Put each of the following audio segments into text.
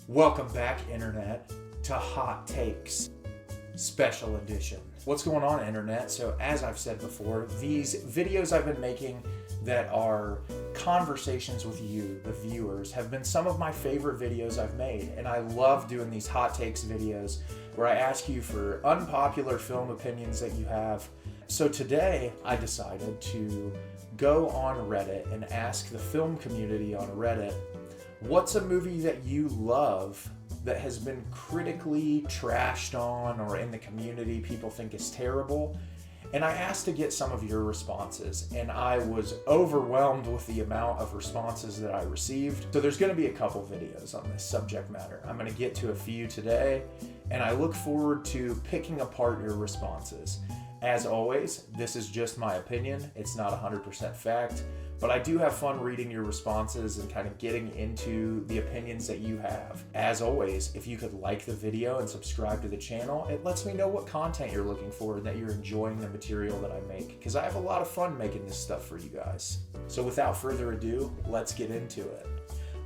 Welcome back, Internet, to Hot Takes Special Edition. What's going on, Internet? So, as I've said before, these videos I've been making that are conversations with you, the viewers, have been some of my favorite videos I've made. And I love doing these Hot Takes videos where I ask you for unpopular film opinions that you have. So today, I decided to go on Reddit and ask the film community on Reddit, what's a movie that you love that has been critically trashed on, or in the community people think is terrible? And I asked to get some of your responses, and I was overwhelmed with the amount of responses that I received. So there's going to be a couple videos on this subject matter. I'm going to get to a few today, and I look forward to picking apart your responses. As always, this is just my opinion. It's not 100% fact, but I do have fun reading your responses and kind of getting into the opinions that you have. As always, if you could like the video and subscribe to the channel, it lets me know what content you're looking for and that you're enjoying the material that I make, because I have a lot of fun making this stuff for you guys. So without further ado, let's get into it.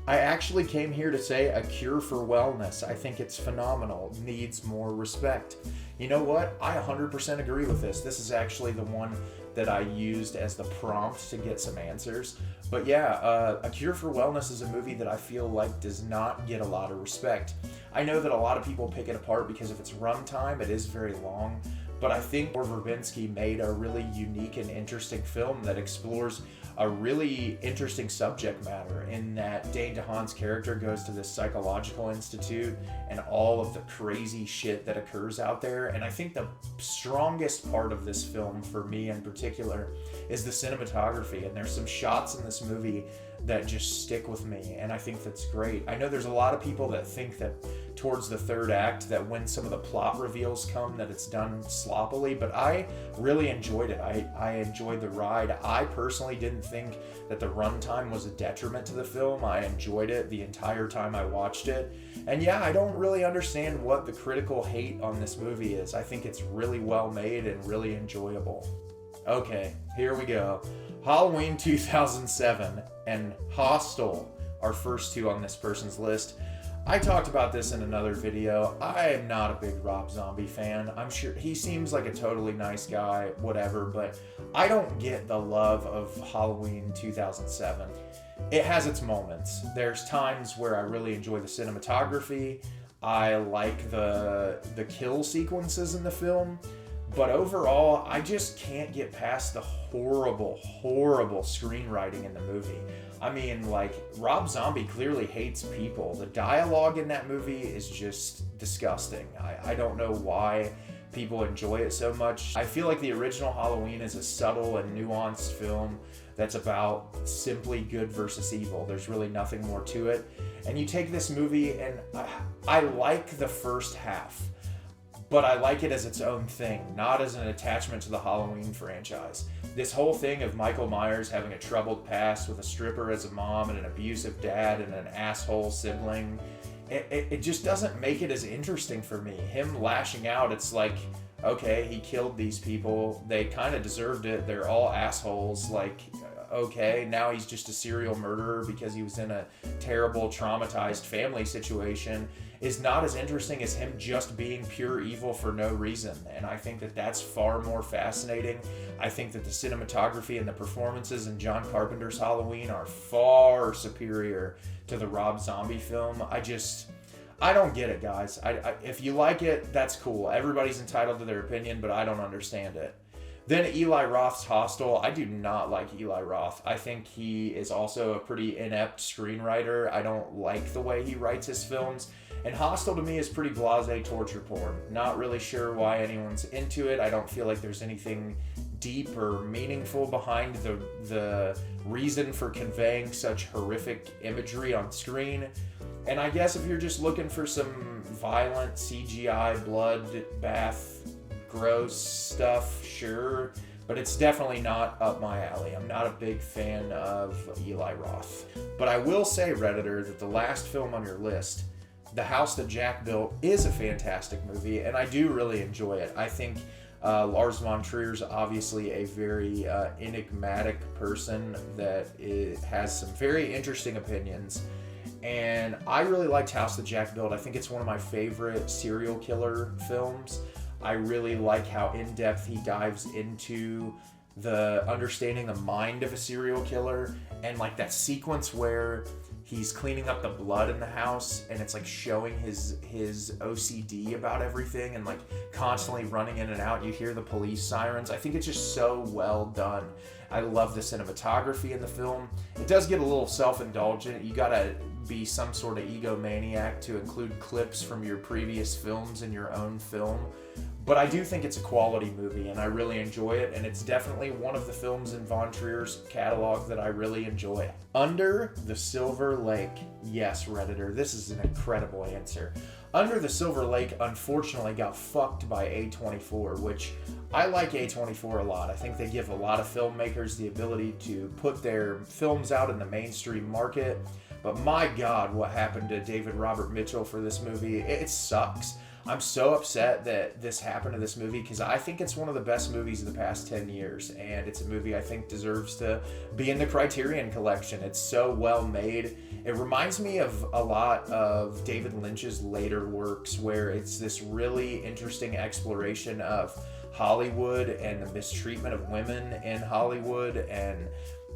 I actually came here to say A Cure for Wellness. I think it's phenomenal, needs more respect. You know what? I 100% agree with this. This is actually the one that I used as the prompt to get some answers. But yeah, A Cure for Wellness is a movie that I feel like does not get a lot of respect. I know that a lot of people pick it apart because of its runtime. It is very long. But I think Verbinski made a really unique and interesting film that explores a really interesting subject matter, in that Dane DeHaan's character goes to this psychological institute and all of the crazy shit that occurs out there. And I think the strongest part of this film, for me in particular, is the cinematography. And there's some shots in this movie that just stick with me, and I think that's great. I know there's a lot of people that think that towards the third act, that when some of the plot reveals come, that it's done sloppily, but I really enjoyed it. I enjoyed the ride. I personally didn't think that the runtime was a detriment to the film. I enjoyed it the entire time I watched it. And yeah, I don't really understand what the critical hate on this movie is. I think it's really well made and really enjoyable. Okay, here we go. Halloween 2007 and Hostel are first two on this person's list. I talked about this in another video. I am not a big Rob Zombie fan. I'm sure he seems like a totally nice guy, whatever, but I don't get the love of Halloween 2007. It has its moments. There's times where I really enjoy the cinematography. I like the kill sequences in the film. But overall, I just can't get past the horrible screenwriting in the movie. I mean, like, Rob Zombie clearly hates people. The dialogue in that movie is just disgusting. I don't know why people enjoy it so much. I feel like the original Halloween is a subtle and nuanced film that's about simply good versus evil. There's really nothing more to it. And you take this movie, and I like the first half, but I like it as its own thing, not as an attachment to the Halloween franchise. This whole thing of Michael Myers having a troubled past with a stripper as a mom and an abusive dad and an asshole sibling, it just doesn't make it as interesting for me. Him lashing out, it's like, okay, he killed these people. They kind of deserved it. They're all assholes. Like, okay, now he's just a serial murderer because he was in a terrible, traumatized family situation, is not as interesting as him just being pure evil for no reason. And I think that that's far more fascinating. I think that the cinematography and the performances in John Carpenter's Halloween are far superior to the Rob Zombie film. I don't get it, guys. If you like it, that's cool. Everybody's entitled to their opinion, but I don't understand it. Then Eli Roth's Hostel. I do not like Eli Roth. I think he is also a pretty inept screenwriter. I don't like the way he writes his films. And Hostel to me is pretty blasé torture porn. Not really sure why anyone's into it. I don't feel like there's anything deep or meaningful behind the reason for conveying such horrific imagery on screen. And I guess if you're just looking for some violent CGI, blood bath, gross stuff, sure, but it's definitely not up my alley. I'm not a big fan of Eli Roth. But I will say, Redditor, that the last film on your list, The House That Jack Built, is a fantastic movie, and I do really enjoy it. I think Lars von Trier's obviously a very enigmatic person that has some very interesting opinions. And I really liked House That Jack Built. I think it's one of my favorite serial killer films. I really like how in-depth he dives into the understanding the mind of a serial killer, and like that sequence where he's cleaning up the blood in the house and it's like showing his OCD about everything and like constantly running in and out. You hear the police sirens. I think it's just so well done. I love the cinematography in the film. It does get a little self-indulgent. You gotta be some sort of egomaniac to include clips from your previous films in your own film. But I do think it's a quality movie, and I really enjoy it, and it's definitely one of the films in Von Trier's catalog that I really enjoy. Under the Silver Lake. Yes, Redditor, this is an incredible answer. Under the Silver Lake, unfortunately, got fucked by A24, which I like A24 a lot. I think they give a lot of filmmakers the ability to put their films out in the mainstream market. But my God, what happened to David Robert Mitchell for this movie? It sucks. I'm so upset that this happened to this movie because I think it's one of the best movies of the past 10 years. And it's a movie I think deserves to be in the Criterion Collection. It's so well made. It reminds me of a lot of David Lynch's later works where it's this really interesting exploration of Hollywood and the mistreatment of women in Hollywood and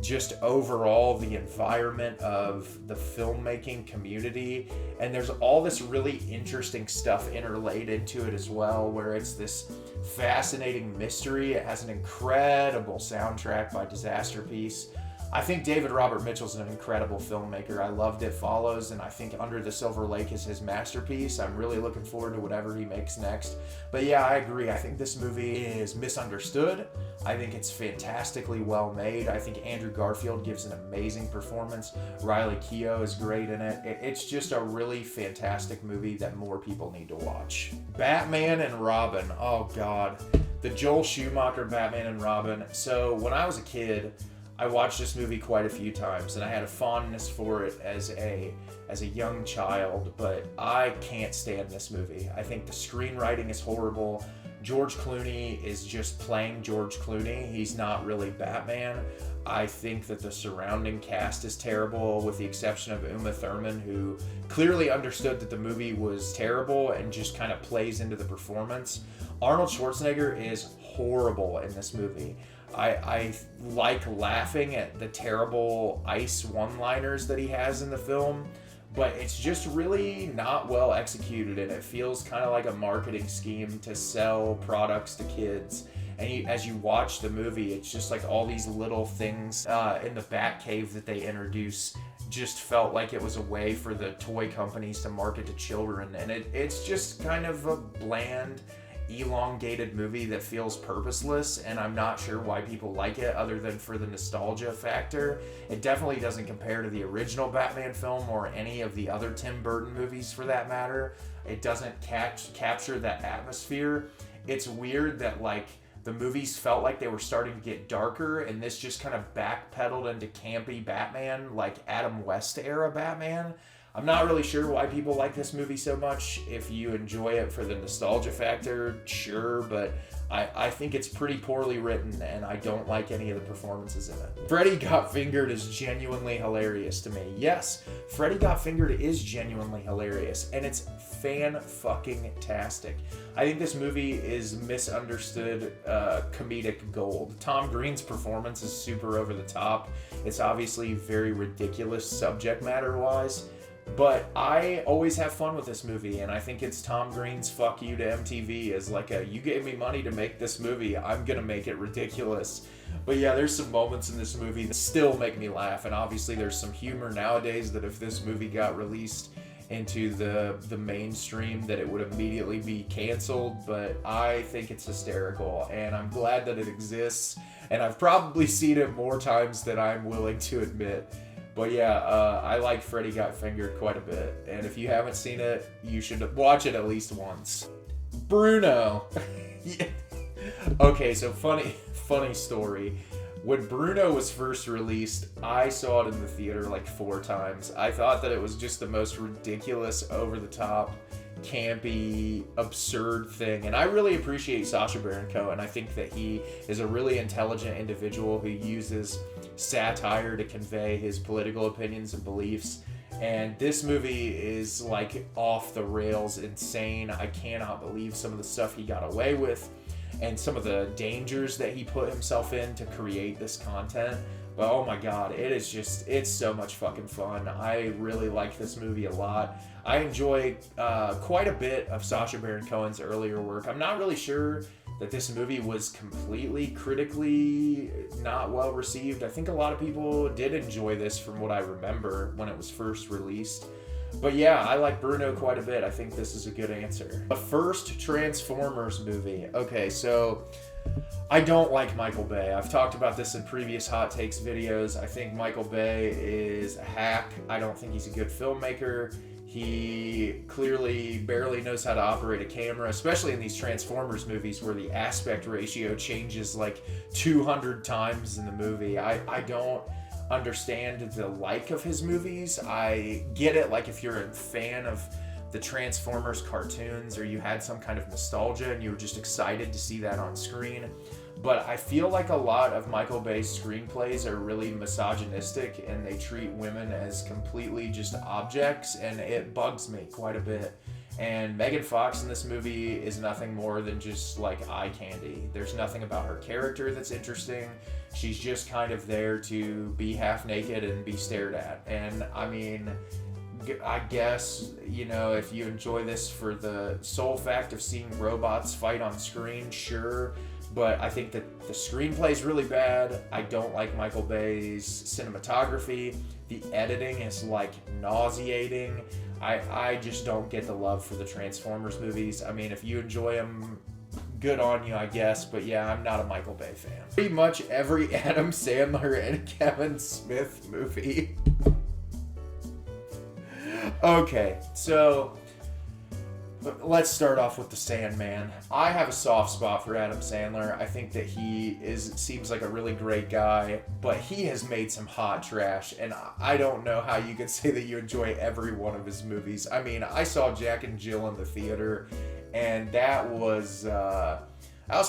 just overall the environment of the filmmaking community. And there's all this really interesting stuff interlaid into it as well, where it's this fascinating mystery. It has an incredible soundtrack by Disaster Piece. I think David Robert Mitchell's an incredible filmmaker. I loved It Follows, and I think Under the Silver Lake is his masterpiece. I'm really looking forward to whatever he makes next. But yeah, I agree. I think this movie is misunderstood. I think it's fantastically well made. I think Andrew Garfield gives an amazing performance. Riley Keough is great in it. It's just a really fantastic movie that more people need to watch. Batman and Robin. Oh God. The Joel Schumacher Batman and Robin. So when I was a kid, I watched this movie quite a few times, and I had a fondness for it as a young child, but I can't stand this movie. I think the screenwriting is horrible. George Clooney is just playing George Clooney. He's not really Batman. I think that the surrounding cast is terrible, with the exception of Uma Thurman, who clearly understood that the movie was terrible and just kind of plays into the performance. Arnold Schwarzenegger is horrible in this movie. I like laughing at the terrible ice one-liners that he has in the film, but it's just really not well executed, and it feels kind of like a marketing scheme to sell products to kids. And as you watch the movie, it's just like all these little things in the Batcave that they introduce just felt like it was a way for the toy companies to market to children, and it's just kind of a bland, elongated movie that feels purposeless, and I'm not sure why people like it other than for the nostalgia factor. It definitely doesn't compare to the original Batman film or any of the other Tim Burton movies for that matter. It doesn't capture that atmosphere. It's weird that like the movies felt like they were starting to get darker, and this just kind of backpedaled into campy Batman, like Adam West era Batman. I'm not really sure why people like this movie so much. If you enjoy it for the nostalgia factor, sure, but I think it's pretty poorly written, and I don't like any of the performances in it. Freddy Got Fingered is genuinely hilarious to me. Yes, Freddy Got Fingered is genuinely hilarious, and it's fan-fucking-tastic. I think this movie is misunderstood comedic gold. Tom Green's performance is super over the top. It's obviously very ridiculous subject matter-wise, but I always have fun with this movie, and I think it's Tom Green's fuck you to MTV as like a, you gave me money to make this movie, I'm gonna make it ridiculous. But yeah, there's some moments in this movie that still make me laugh, and obviously there's some humor nowadays that if this movie got released into the mainstream that it would immediately be canceled, but I think it's hysterical, and I'm glad that it exists, and I've probably seen it more times than I'm willing to admit. But yeah, I like Freddy Got Fingered quite a bit, and if you haven't seen it, you should watch it at least once. Bruno. Yeah. Okay, so funny story. When Bruno was first released, I saw it in the theater like 4 times. I thought that it was just the most ridiculous, over-the-top, campy, absurd thing. And I really appreciate Sacha Baron Cohen. I think that he is a really intelligent individual who uses satire to convey his political opinions and beliefs. And this movie is like off the rails insane. I cannot believe some of the stuff he got away with and some of the dangers that he put himself in to create this content. But oh my god, it's so much fucking fun. I really like this movie a lot. I enjoy quite a bit of Sacha Baron Cohen's earlier work. I'm not really sure that this movie was completely critically not well received. I think a lot of people did enjoy this from what I remember when it was first released. But yeah, I like Bruno quite a bit. I think this is a good answer. The first Transformers movie. Okay, so I don't like Michael Bay. I've talked about this in previous Hot Takes videos. I think Michael Bay is a hack. I don't think he's a good filmmaker. He clearly barely knows how to operate a camera, especially in these Transformers movies where the aspect ratio changes like 200 times in the movie. I don't understand the like of his movies. I get it, like if you're a fan of the Transformers cartoons or you had some kind of nostalgia and you were just excited to see that on screen. But I feel like a lot of Michael Bay's screenplays are really misogynistic and they treat women as completely just objects, and it bugs me quite a bit. And Megan Fox in this movie is nothing more than just like eye candy. There's nothing about her character that's interesting. She's just kind of there to be half naked and be stared at. And I mean, I guess, you know, if you enjoy this for the sole fact of seeing robots fight on screen, sure. But I think that the screenplay is really bad. I don't like Michael Bay's cinematography. The editing is like nauseating. I just don't get the love for the Transformers movies. I mean, if you enjoy them, good on you, I guess. But yeah, I'm not a Michael Bay fan. Pretty much every Adam Sandler and Kevin Smith movie. Okay, so let's start off with the Sandman. I have a soft spot for Adam Sandler. I think that he seems like a really great guy, but he has made some hot trash, and I don't know how you could say that you enjoy every one of his movies. I mean, I saw Jack and Jill in the theater, and that was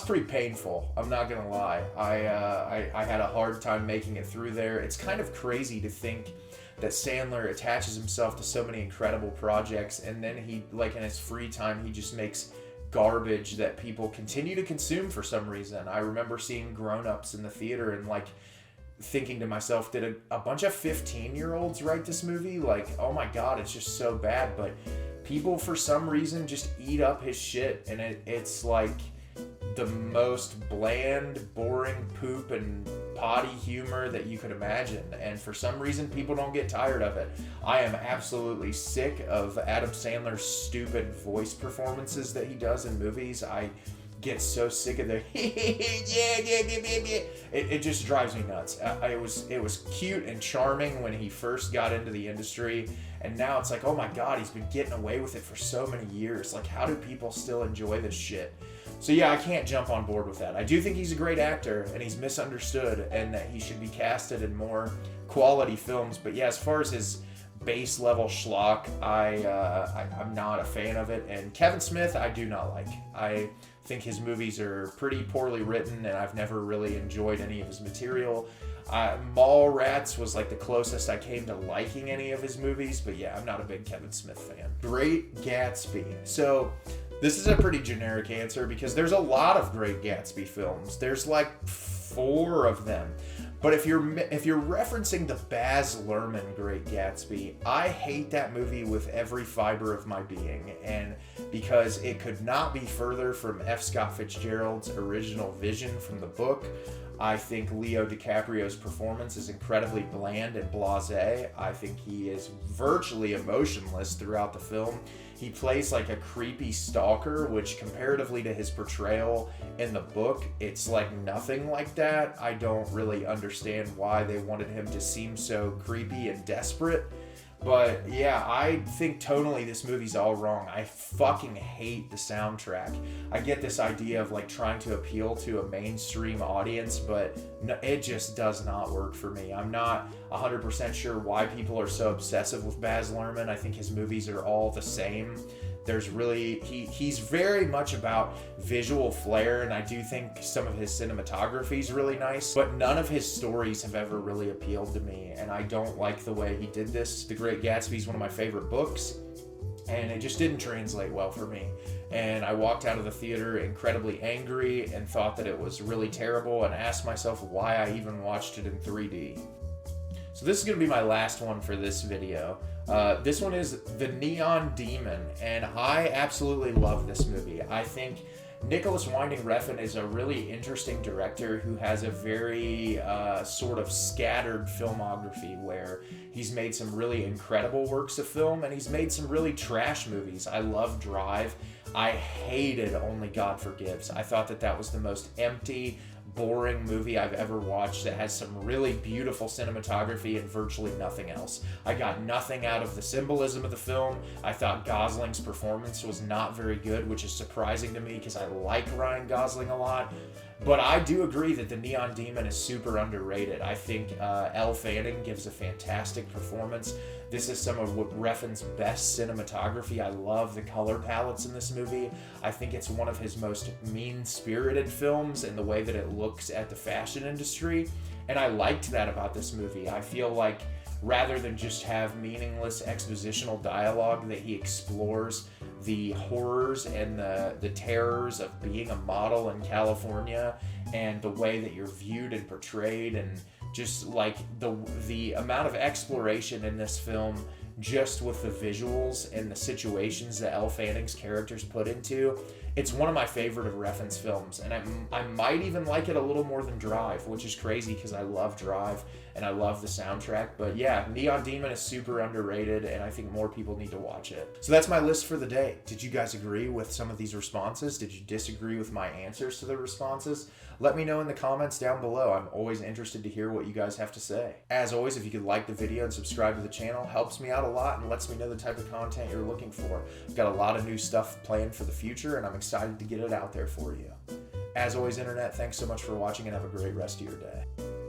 pretty painful. I'm not gonna lie. I had a hard time making it through there. It's kind of crazy to think that Sandler attaches himself to so many incredible projects, and then he, like in his free time, he just makes garbage that people continue to consume for some reason. I remember seeing Grown Ups in the theater and like thinking to myself, did a bunch of 15-year-olds write this movie? Like, oh my god, it's just so bad. But people for some reason just eat up his shit, and it's like the most bland, boring poop and potty humor that you could imagine, and for some reason people don't get tired of it. I am absolutely sick of Adam Sandler's stupid voice performances that he does in movies. I get so sick of the it just drives me nuts. It was cute and charming when he first got into the industry, and now it's like, oh my god, he's been getting away with it for so many years. Like, how do people still enjoy this shit? So yeah, I can't jump on board with that. I do think he's a great actor, and he's misunderstood, and that he should be casted in more quality films. But yeah, as far as his base level schlock, I'm not a fan of it. And Kevin Smith, I do not like. I think his movies are pretty poorly written, and I've never really enjoyed any of his material. Mallrats was like the closest I came to liking any of his movies, but yeah, I'm not a big Kevin Smith fan. Great Gatsby. So this is a pretty generic answer because there's a lot of Great Gatsby films. There's like 4 of them. But if you're referencing the Baz Luhrmann Great Gatsby, I hate that movie with every fiber of my being, and because it could not be further from F. Scott Fitzgerald's original vision from the book. I think Leo DiCaprio's performance is incredibly bland and blasé. I think he is virtually emotionless throughout the film. He plays like a creepy stalker, which comparatively to his portrayal in the book, it's like nothing like that. I don't really understand why they wanted him to seem so creepy and desperate. But yeah, I think tonally this movie's all wrong. I fucking hate the soundtrack. I get this idea of like trying to appeal to a mainstream audience, but no, it just does not work for me. I'm not 100% sure why people are so obsessive with Baz Luhrmann. I think his movies are all the same. There's really, he's very much about visual flair, and I do think some of his cinematography is really nice, but none of his stories have ever really appealed to me, and I don't like the way he did this. The Great Gatsby is one of my favorite books, and it just didn't translate well for me. And I walked out of the theater incredibly angry and thought that it was really terrible, and asked myself why I even watched it in 3D. So this is going to be my last one for this video. This one is The Neon Demon, and I absolutely love this movie. I think Nicholas Winding Refn is a really interesting director who has a very sort of scattered filmography, where he's made some really incredible works of film and he's made some really trash movies. I love Drive. I hated Only God Forgives. I thought that was the most empty, boring movie I've ever watched that has some really beautiful cinematography and virtually nothing else. I got nothing out of the symbolism of the film. I thought Gosling's performance was not very good, which is surprising to me because I like Ryan Gosling a lot. But I do agree that The Neon Demon is super underrated. I think Elle Fanning gives a fantastic performance. This is some of Refn's best cinematography. I love the color palettes in this movie. I think it's one of his most mean-spirited films in the way that it looks at the fashion industry. And I liked that about this movie. I feel like rather than just have meaningless expositional dialogue, that he explores the horrors and the terrors of being a model in California, and the way that you're viewed and portrayed, and just like the amount of exploration in this film, just with the visuals and the situations that Elle Fanning's characters put into. It's one of my favorite of Refn's films, and I might even like it a little more than Drive, which is crazy because I love Drive and I love the soundtrack. But yeah, Neon Demon is super underrated, and I think more people need to watch it. So that's my list for the day. Did you guys agree with some of these responses? Did you disagree with my answers to the responses? Let me know in the comments down below. I'm always interested to hear what you guys have to say. As always, if you could like the video and subscribe to the channel, helps me out a lot and lets me know the type of content you're looking for. I've got a lot of new stuff planned for the future, and I'm excited to get it out there for you. As always, Internet, thanks so much for watching, and have a great rest of your day.